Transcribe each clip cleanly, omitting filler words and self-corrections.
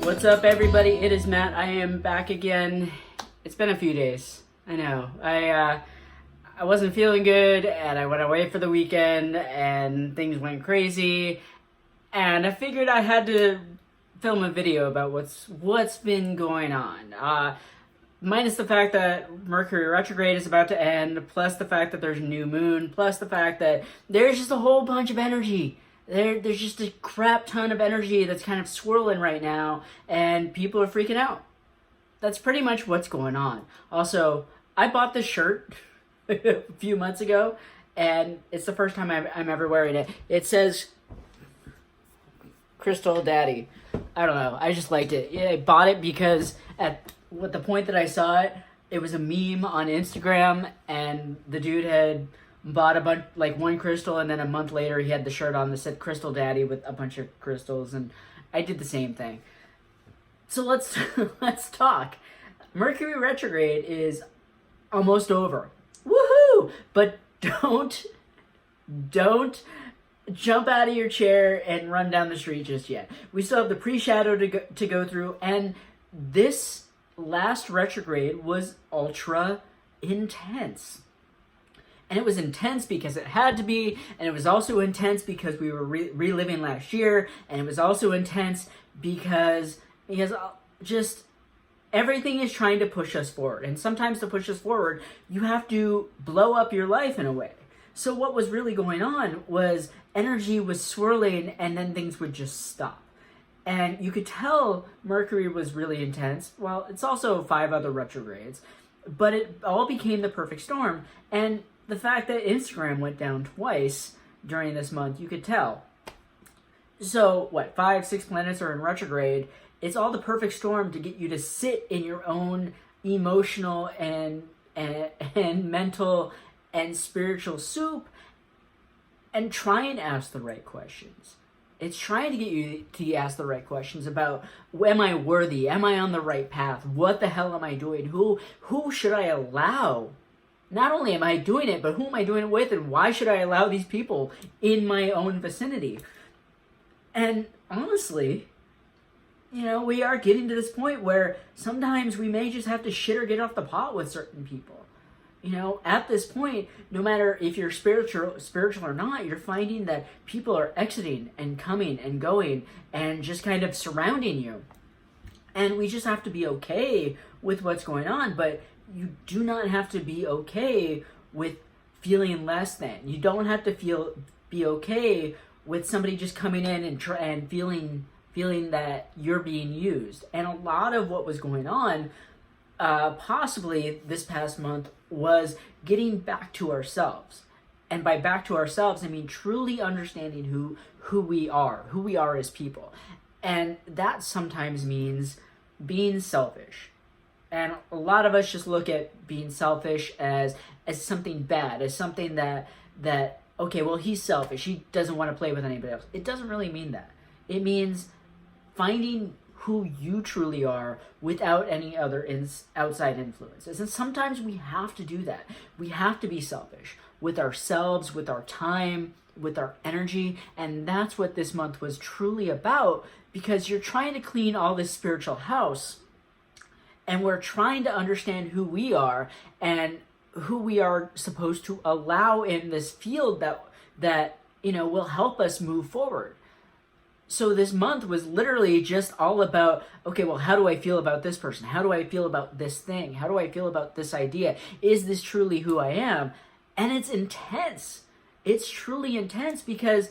What's up, everybody? It is Matt. I am back again. It's been a few days. I know. I wasn't feeling good, and I went away for the weekend, and things went crazy, and I figured I had to film a video about what's been going on. Minus the fact that Mercury Retrograde is about to end, plus the fact that there's a new moon, plus the fact that there's just a whole bunch of energy. There's just a crap ton of energy that's kind of swirling right now, and people are freaking out. That's pretty much what's going on. Also, I bought this shirt a few months ago, and it's the first time I'm ever wearing it. It says Crystal Daddy. I don't know. I just liked it. Yeah, I bought it because at the point that I saw it, it was a meme on Instagram, and the dude had bought a bunch, like one crystal, and then a month later he had the shirt on that said Crystal Daddy with a bunch of crystals, and I did the same thing. So let's talk. Mercury Retrograde is almost over. Woohoo! But don't jump out of your chair and run down the street just yet. We still have the pre-shadow to go through, and this last retrograde was ultra intense. And it was intense because it had to be, and it was also intense because we were reliving last year, and it was also intense because just everything is trying to push us forward. And sometimes to push us forward, you have to blow up your life in a way. So what was really going on was energy was swirling, and then things would just stop. And you could tell Mercury was really intense. Well, it's also 5 other retrogrades, but it all became the perfect storm. And the fact that Instagram went down twice during this month, you could tell. So, 5, 6 planets are in retrograde. It's all the perfect storm to get you to sit in your own emotional and mental and spiritual soup and try and ask the right questions. It's trying to get you to ask the right questions about, am I worthy? Am I on the right path? What the hell am I doing? Who should I allow? Not only am I doing it, but who am I doing it with, and why should I allow these people in my own vicinity? And honestly, we are getting to this point where sometimes we may just have to shit or get off the pot with certain people. At this point, no matter if you're spiritual or not, you're finding that people are exiting and coming and going and just kind of surrounding you. And we just have to be okay with what's going on, but you do not have to be okay with feeling less than. You don't have to be okay with somebody just coming in and feeling that you're being used. And a lot of what was going on, possibly this past month, was getting back to ourselves. And by back to ourselves, I mean truly understanding who we are as people. And that sometimes means being selfish. And a lot of us just look at being selfish as something bad, as something that okay, well, he's selfish. He doesn't want to play with anybody else. It doesn't really mean that. It means finding who you truly are without any other outside influences. And sometimes we have to do that. We have to be selfish with ourselves, with our time, with our energy. And that's what this month was truly about, because you're trying to clean all this spiritual house. And we're trying to understand who we are and who we are supposed to allow in this field that will help us move forward. So this month was literally just all about, okay, well, how do I feel about this person? How do I feel about this thing? How do I feel about this idea? Is this truly who I am? And it's intense. It's truly intense because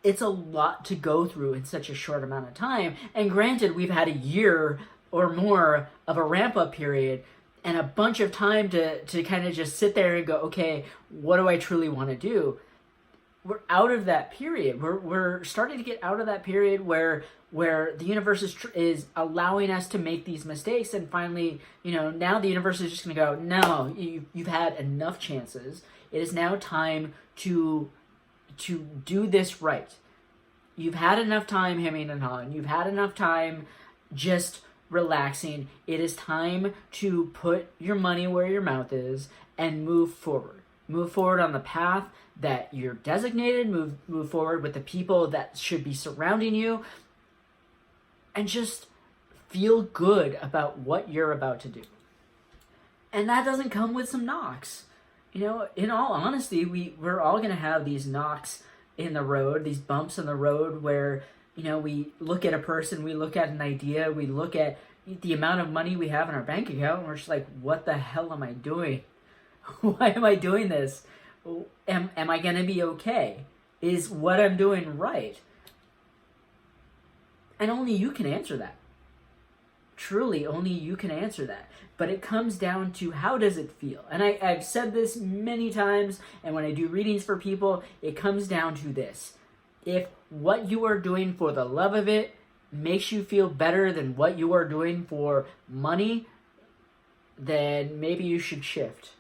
it's a lot to go through in such a short amount of time. And granted, we've had a year or more of a ramp-up period and a bunch of time to kind of just sit there and go, okay, what do I truly want to do? We're out of that period. We're starting to get out of that period where the universe is allowing us to make these mistakes, and finally, now the universe is just going to go, no, you've had enough chances. It is now time to do this right. You've had enough time hemming and hawing. You've had enough time just relaxing. It is time to put your money where your mouth is and move forward. Move forward on the path that you're designated. Move forward with the people that should be surrounding you. And just feel good about what you're about to do. And that doesn't come with some knocks. You know, in all honesty, we're all going to have these knocks in the road, these bumps in the road where, you know, we look at a person, we look at an idea, we look at the amount of money we have in our bank account, and we're just like, what the hell am I doing? Why am I doing this? Am I going to be okay? Is what I'm doing right? And only you can answer that. Truly, only you can answer that. But it comes down to, how does it feel? And I've said this many times, and when I do readings for people, it comes down to this. If what you are doing for the love of it makes you feel better than what you are doing for money, then maybe you should shift.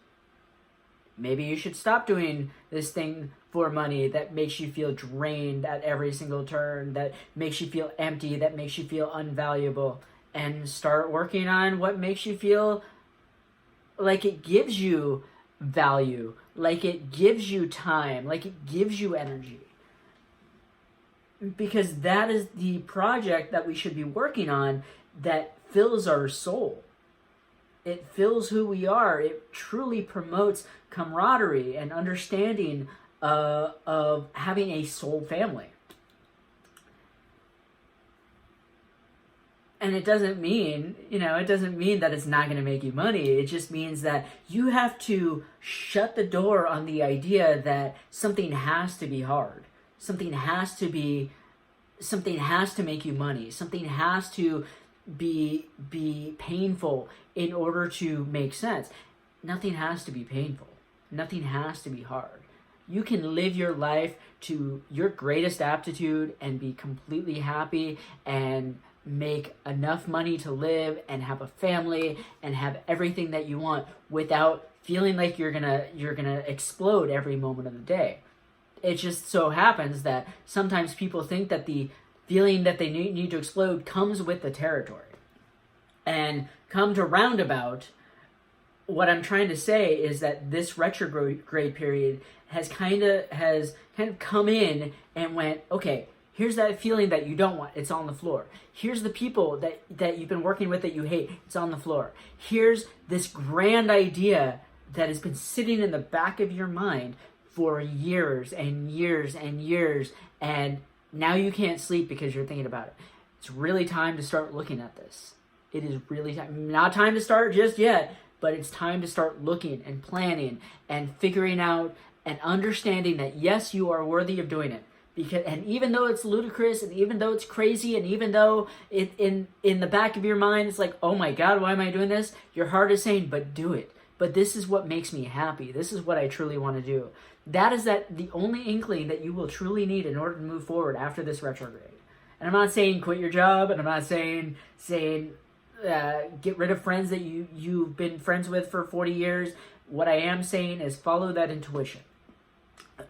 Maybe you should stop doing this thing for money that makes you feel drained at every single turn, that makes you feel empty, that makes you feel unvaluable, and start working on what makes you feel like it gives you value, like it gives you time, like it gives you energy. Because that is the project that we should be working on that fills our soul. It fills who we are. It truly promotes camaraderie and understanding of having a soul family. And it doesn't mean, it doesn't mean that it's not going to make you money. It just means that you have to shut the door on the idea that something has to be hard. Something has to make you money. Something has to be painful in order to make sense. Nothing has to be painful. Nothing has to be hard. You can live your life to your greatest aptitude and be completely happy and make enough money to live and have a family and have everything that you want without feeling like you're gonna explode every moment of the day. It just so happens that sometimes people think that the feeling that they need to explode comes with the territory. And come to roundabout, what I'm trying to say is that this retrograde period has kind of come in and went, okay, here's that feeling that you don't want, it's on the floor. Here's the people that you've been working with that you hate, it's on the floor. Here's this grand idea that has been sitting in the back of your mind for years and years and years, and now you can't sleep because you're thinking about it. It's really time to start looking at this. It is really not time to start just yet, but it's time to start looking and planning and figuring out and understanding that yes, you are worthy of doing it. And even though it's ludicrous, and even though it's crazy, and even though in the back of your mind it's like, oh my God, why am I doing this? Your heart is saying, but do it. But this is what makes me happy. This is what I truly want to do. That is the only inkling that you will truly need in order to move forward after this retrograde. And I'm not saying quit your job, and I'm not saying get rid of friends that you've been friends with for 40 years. What I am saying is follow that intuition.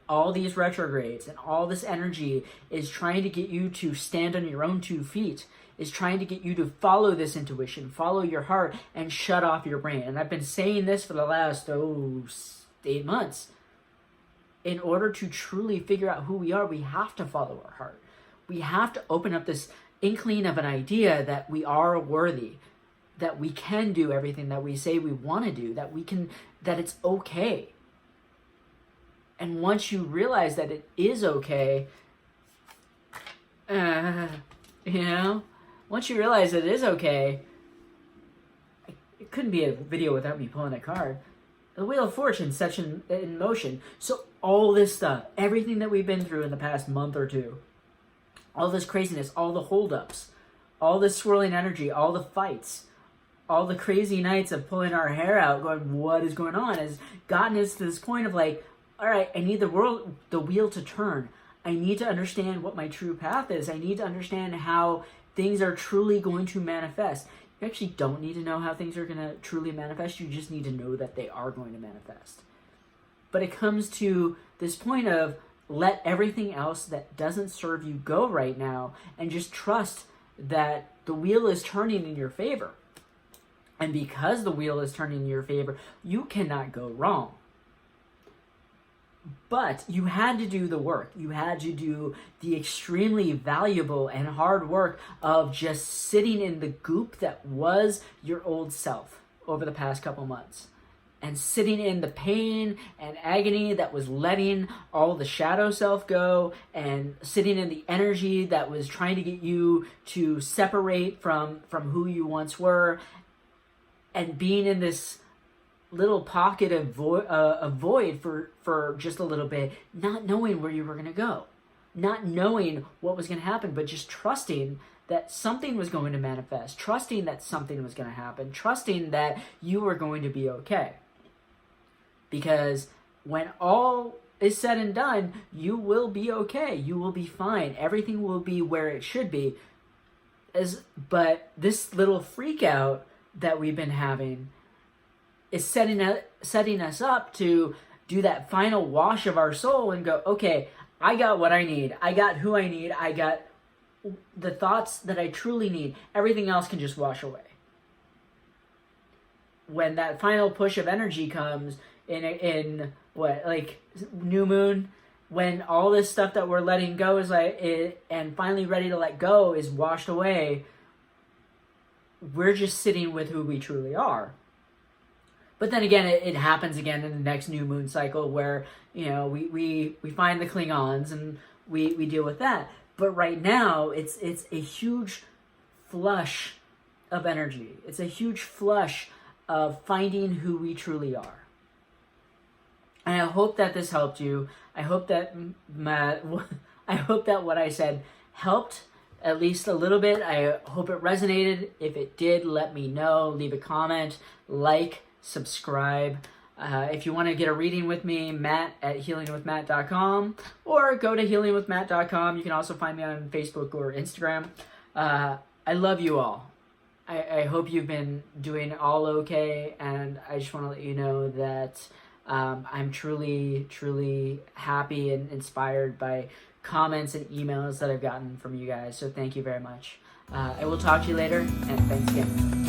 All these retrogrades and all this energy is trying to get you to stand on your own 2 feet, is trying to get you to follow this intuition, follow your heart, and shut off your brain. And I've been saying this for the last 8 months. In order to truly figure out who we are, we have to follow our heart. We have to open up this inkling of an idea that we are worthy, that we can do everything that we say we want to do, that it's okay. And once you realize that it is okay, once you realize that it is okay, it couldn't be a video without me pulling a card. The Wheel of Fortune sets in motion. So all this stuff, everything that we've been through in the past month or two, all this craziness, all the holdups, all this swirling energy, all the fights, all the crazy nights of pulling our hair out, going, what is going on, has gotten us to this point of like, all right, I need the wheel to turn. I need to understand what my true path is. I need to understand how things are truly going to manifest. You actually don't need to know how things are going to truly manifest. You just need to know that they are going to manifest. But it comes to this point of let everything else that doesn't serve you go right now and just trust that the wheel is turning in your favor. And because the wheel is turning in your favor, you cannot go wrong. But you had to do the work. You had to do the extremely valuable and hard work of just sitting in the goop that was your old self over the past couple months. And sitting in the pain and agony that was letting all the shadow self go, and sitting in the energy that was trying to get you to separate from who you once were, and being in this little pocket of void for just a little bit, not knowing where you were going to go, not knowing what was going to happen, but just trusting that something was going to manifest, trusting that something was going to happen, trusting that you were going to be okay. Because when all is said and done, you will be okay. You will be fine. Everything will be where it should be. But this little freak out that we've been having is setting us up to do that final wash of our soul and go, okay, I got what I need. I got who I need. I got the thoughts that I truly need. Everything else can just wash away. When that final push of energy comes in what, like new moon, when all this stuff that we're letting go is and finally ready to let go is washed away, we're just sitting with who we truly are. But then again, it happens again in the next new moon cycle where, we find the Klingons and we deal with that. But right now, it's a huge flush of energy. It's a huge flush of finding who we truly are. And I hope that this helped you. I hope that what I said helped at least a little bit. I hope it resonated. If it did, let me know. Leave a comment, subscribe. If you want to get a reading with me, Matt at healingwithmatt.com, or go to healingwithmatt.com. You can also find me on Facebook or Instagram. I love you all. I hope you've been doing all okay, and I just want to let you know that I'm truly, truly happy and inspired by comments and emails that I've gotten from you guys. So thank you very much. I will talk to you later, and thanks again.